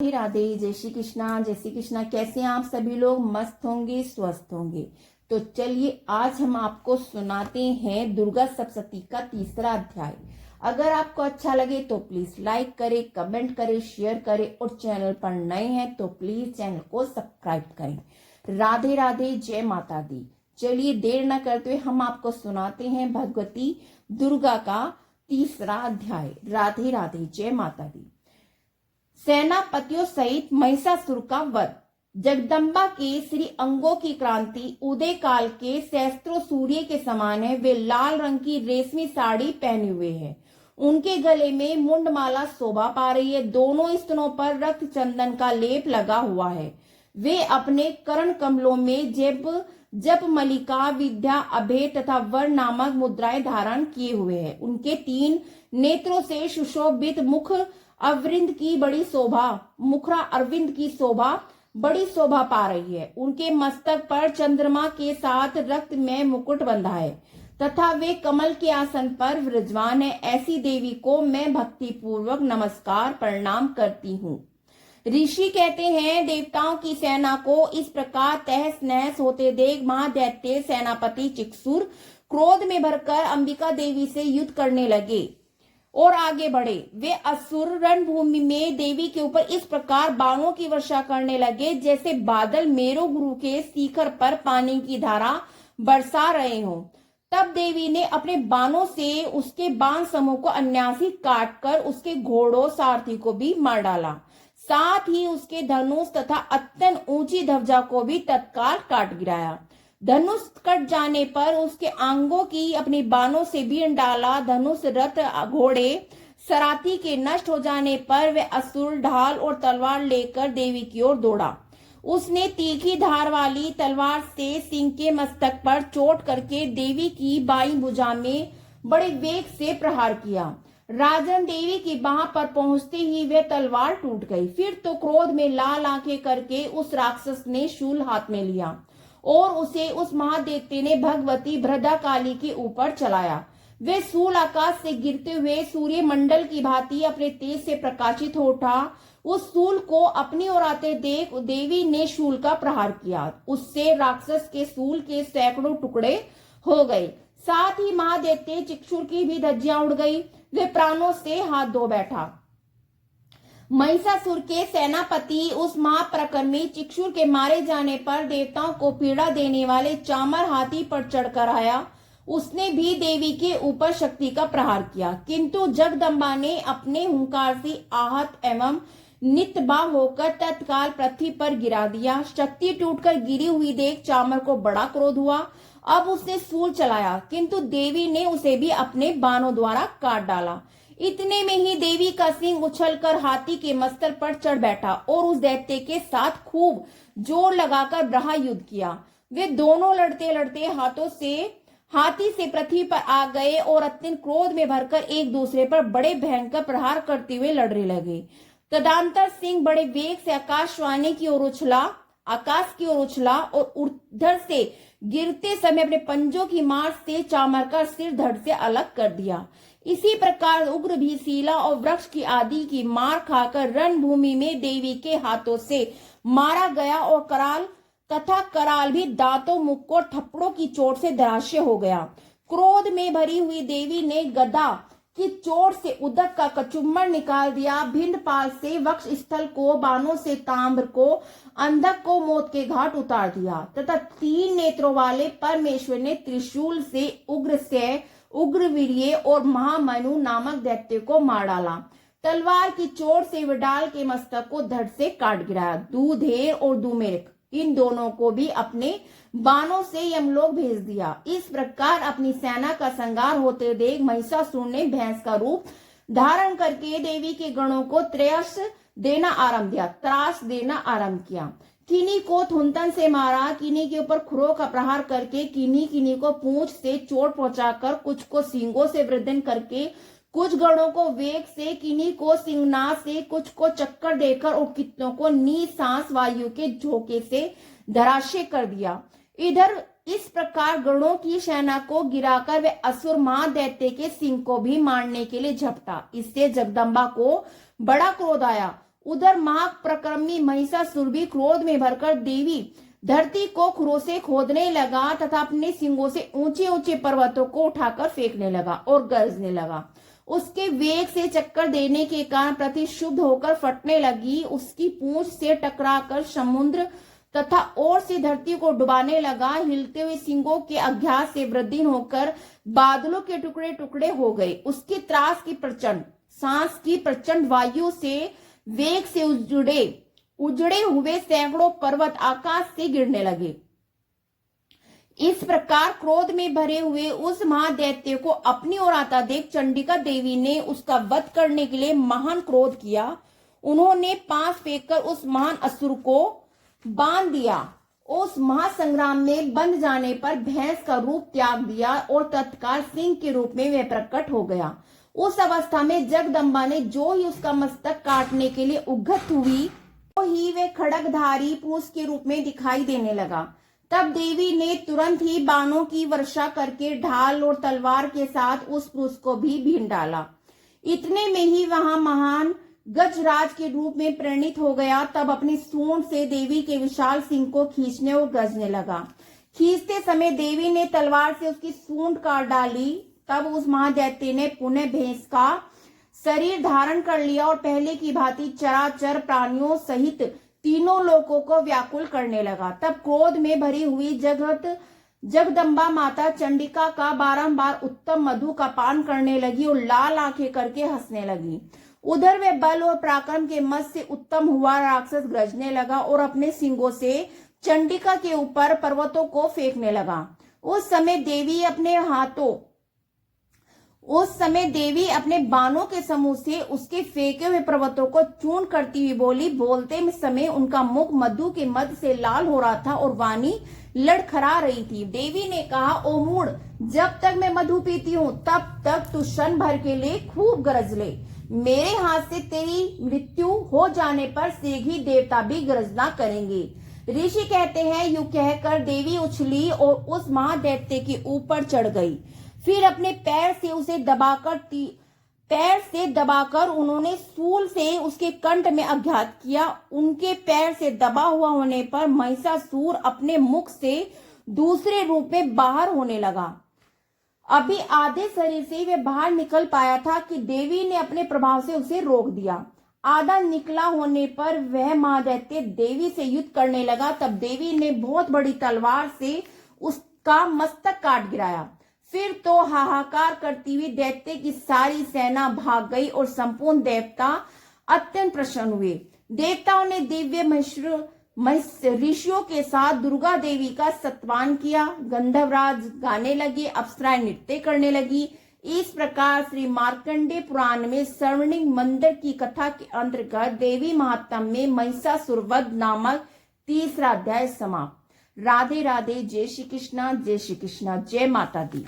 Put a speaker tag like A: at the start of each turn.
A: राधे राधे, जय श्री कृष्णा। जय श्री कृष्णा। कैसे हैं आप सभी लोग? मस्त होंगे, स्वस्थ होंगे। तो चलिए आज हम आपको सुनाते हैं दुर्गा सप्तशती का तीसरा अध्याय। अगर आपको अच्छा लगे तो प्लीज लाइक करें, कमेंट करें, शेयर करें और चैनल पर नए हैं तो प्लीज चैनल को सब्सक्राइब करें। राधे राधे, जय माता दी। चलिए देर न करते हुए हम आपको सुनाते हैं भगवती दुर्गा का तीसरा अध्याय। राधे राधे, जय माता दी। सेनापतियों सहित महिषासुर का वध। जगदम्बा के श्री अंगों की क्रांति उदय काल के सहस्त्रों सूर्य के समान है। वे लाल रंग की रेशमी साड़ी पहने हुए हैं। उनके गले में मुंडमाला शोभा पा रही है। दोनों स्तनों पर रक्त चंदन का लेप लगा हुआ है। वे अपने कर्ण कमलों में जप मलिका, विद्या, अभय तथा वर नामक मुद्राएं धारण किए हुए हैं। उनके 3 नेत्रों से सुशोभित अरविंद की शोभा बड़ी शोभा पा रही है। उनके मस्तक पर चंद्रमा के साथ रक्त में मुकुट बंधा है तथा वे कमल के आसन पर विराजमान है। ऐसी देवी को मैं भक्ति पूर्वक नमस्कार प्रणाम करती हूँ। ऋषि कहते हैं, देवताओं की सेना को इस प्रकार तहस नहस होते देख महादैत्य सेनापति चिक्षुर क्रोध में भरकर अंबिका देवी से युद्ध करने लगे और आगे बढ़े। वे असुर रणभूमि में देवी के ऊपर इस प्रकार बाणों की वर्षा करने लगे जैसे बादल मेरु गुरु के शिखर पर पानी की धारा बरसा रहे हों। तब देवी ने अपने बाणों से उसके बाण समूह को अन्यासी काटकर उसके घोड़ों सारथी को भी मार डाला। साथ ही उसके धनुष तथा अत्यंत ऊंची ध्वजा को भी तत्काल काट गिराया। धनुष कट जाने पर उसके अंगों की अपनी बाणों से बीन डाला। धनुष, रथ, घोड़े, सराती के नष्ट हो जाने पर वह असुर ढाल और तलवार लेकर देवी की ओर दौड़ा। उसने तीखी धार वाली तलवार से सिंह के मस्तक पर चोट करके देवी की बाईं भुजा में बड़े वेग से प्रहार किया। राजन देवी की बाह पर पहुंचते ही वह तलवार टूट गई। फिर तो क्रोध में लाल आंखें करके उस राक्षस ने शूल हाथ में लिया और उसे उस महादेवते ने भगवती भद्रकाली के ऊपर चलाया। वे शूल आकाश से गिरते हुए सूर्य मंडल की भांति अपने तेज से प्रकाशित हो उठा। उस शूल को अपनी ओर आते देख देवी ने शूल का प्रहार किया। उससे राक्षस के शूल के सैकड़ों टुकड़े हो गए। साथ ही महादैत्य चिक्षुर की भी धज्जियां उड़ गई। वे प्राणों से हाथ धो बैठा। महिषासुर के सेनापति उस महापराक्रमी चिक्षुर के मारे जाने पर देवताओं को पीड़ा देने वाले चामर हाथी पर चढ़कर आया। उसने भी देवी के ऊपर शक्ति का प्रहार किया, किंतु जगदम्बा ने अपने हुंकार से आहत एवं नितबाह होकर तत्काल पृथ्वी पर गिरा दिया। शक्ति टूटकर गिरी हुई देख चामर को बड़ा क्रोध हुआ। अब उसने शूल चलाया, किंतु देवी ने उसे भी अपने बाणों द्वारा काट डाला। इतने में ही देवी का सिंह उछलकर हाथी के मस्तक पर चढ़ बैठा और उस दैत्य के साथ खूब जोर लगाकर ब्रहा युद्ध किया। वे दोनों लड़ते लड़ते हाथी से पृथ्वी पर आ गए और अत्यंत क्रोध में भरकर एक दूसरे पर बड़े भयंकर प्रहार करते हुए लड़ने लगे। तदंतर सिंह बड़े वेग से आकाश की ओर उछला और उधर से गिरते समय अपने पंजों की मार से चामर का सिर धड़ से अलग कर दिया। इसी प्रकार उग्र भी शीला और वृक्ष की आदि की मार खाकर रणभूमि में देवी के हाथों से मारा गया और कराल भी दांतों, मुक्कों और थप्पड़ों की चोट से धराशायी हो गया। क्रोध में भरी हुई देवी ने गदा की चोट से उदक का कचुम्बर निकाल दिया। भिंडपाल से वक्ष स्थल को, बाणों से ताम्र को, अंधक को मौत के घाट उतार दिया तथा 3 नेत्रों वाले परमेश्वर ने त्रिशूल से उग्रवीर्य और महामनु नामक दैत्य को मार डाला। तलवार की चोट से विडाल के मस्तक को धड़ से काट गिराया। दूधेर और दुमेरक इन दोनों को भी अपने बाणों से यमलोक भेज दिया। इस प्रकार अपनी सेना का संहार होते देख महिषासुर ने भैंस का रूप धारण करके देवी के गणों को त्रास देना आरंभ किया। किन्हीं को थुनतन से मारा, किन्हीं के ऊपर खुरों का प्रहार करके, किन्हीं को पूंछ से चोट पहुंचाकर, कुछ को सींगों से वृद्धन करके, कुछ गणों को वेग से, किन्हीं को सिंहनाद से, कुछ को चक्कर देकर और कितनों को निःश्वास वायु के झोंके से धराशायी कर दिया। इधर इस प्रकार गणों की सेना को गिराकर वे असुर महादैत्य के सिंह को भी मारने के लिए झपटा। इससे जगदम्बा को बड़ा क्रोध आया। उधर महाप्रक्रमी महिषासुर भी क्रोध में भरकर देवी धरती को खुरों से खोदने लगा तथा अपने सींगों से ऊंचे ऊंचे पर्वतों को उठाकर फेंकने लगा और गरजने लगा। उसके वेग से चक्कर देने के कारण पृथ्वी शुद्ध होकर फटने लगी। उसकी पूंछ से टकराकर समुद्र तथा ओर से धरती को डुबाने लगा। हिलते हुए सींगों के अज्ञात से वृद्धि होकर बादलों के टुकड़े टुकड़े हो गए। उसकी त्रास की प्रचंड सांस की प्रचंड वायु से वेग से उजड़े हुए सैकड़ों पर्वत आकाश से गिरने लगे। इस प्रकार क्रोध में भरे हुए उस महादैत्य को अपनी ओर आता देख चंडिका देवी ने उसका वध करने के लिए महान क्रोध किया। उन्होंने पांव फेंककर उस महान असुर को बांध दिया। उस महासंग्राम में बंध जाने पर भैंस का रूप त्याग दिया और तत्काल सिंह के रूप में वह प्रकट हो गया। उस अवस्था में जगदम्बा ने जो ही उसका मस्तक काटने के लिए उद्यत हुई, तो ही वे खड्गधारी पुरुष के रूप में दिखाई देने लगा। तब देवी ने तुरंत ही बाणों की वर्षा करके ढाल और तलवार के साथ उस पुरुष को भी भीन डाला। इतने में ही वहां महान गजराज के रूप में परिणित हो गया। तब अपनी सूंड से देवी के विशाल सिंह को खींचने और गरजने लगा। खींचते समय देवी ने तलवार से उसकी सूंड काट डाली। तब उस महादैत्य ने पुनः भैंस का शरीर धारण कर लिया और पहले की भांति चराचर प्राणियों सहित तीनों लोकों को व्याकुल करने लगा। तब क्रोध में भरी हुई जगदम्बा माता चंडिका का बारंबार उत्तम मधु का पान करने लगी और लाल आंखें करके हंसने लगी। उधर वे बल और पराक्रम के मद से उत्तम हुआ राक्षस गरजने लगा और अपने सींगों से चंडिका के ऊपर पर्वतों को फेंकने लगा। उस समय देवी अपने बाणों के समूह से उसके फेंके हुए पर्वतों को चूर्ण करती हुई बोली। बोलते समय उनका मुख मधु के मद से लाल हो रहा था और वाणी लड़खड़ा रही थी। देवी ने कहा, ओ मूढ़, जब तक मैं मधु पीती हूँ तब तक तू क्षण भर के लिए खूब गरज ले। मेरे हाथ से तेरी मृत्यु हो जाने पर शीघ्र देवता भी गरजना करेंगे। ऋषि कहते हैं, यूं कहकर देवी उछली और उस महादैत्य के ऊपर चढ़ गई। फिर अपने पैर से दबाकर उन्होंने सूल से उसके कंठ में आघात किया। उनके पैर से दबा हुआ होने पर महिषासुर अपने मुख से दूसरे रूप में बाहर होने लगा। अभी आधे शरीर से वह बाहर निकल पाया था कि देवी ने अपने प्रभाव से उसे रोक दिया। आधा निकला होने पर वह महादैत्य देवी से युद्ध करने लगा। तब देवी ने बहुत बड़ी तलवार से उसका मस्तक काट गिराया। फिर तो हाहाकार करती हुई दैत्य की सारी सेना भाग गई और संपूर्ण देवता अत्यंत प्रसन्न हुए। देवताओं ने दिव्य ऋषियों के साथ दुर्गा देवी का सत्वान किया। गंधर्वराज गाने लगे, अप्सराएं नृत्य करने लगी। इस प्रकार श्री मार्कंडेय पुराण में स्वर्णिम मंदिर की कथा के अंतर्गत देवी महात्म्य में महिषासुर वध नामक तीसरा अध्याय समाप्त। राधे राधे। जय श्री कृष्णा, जय श्री कृष्णा, जय माता दी।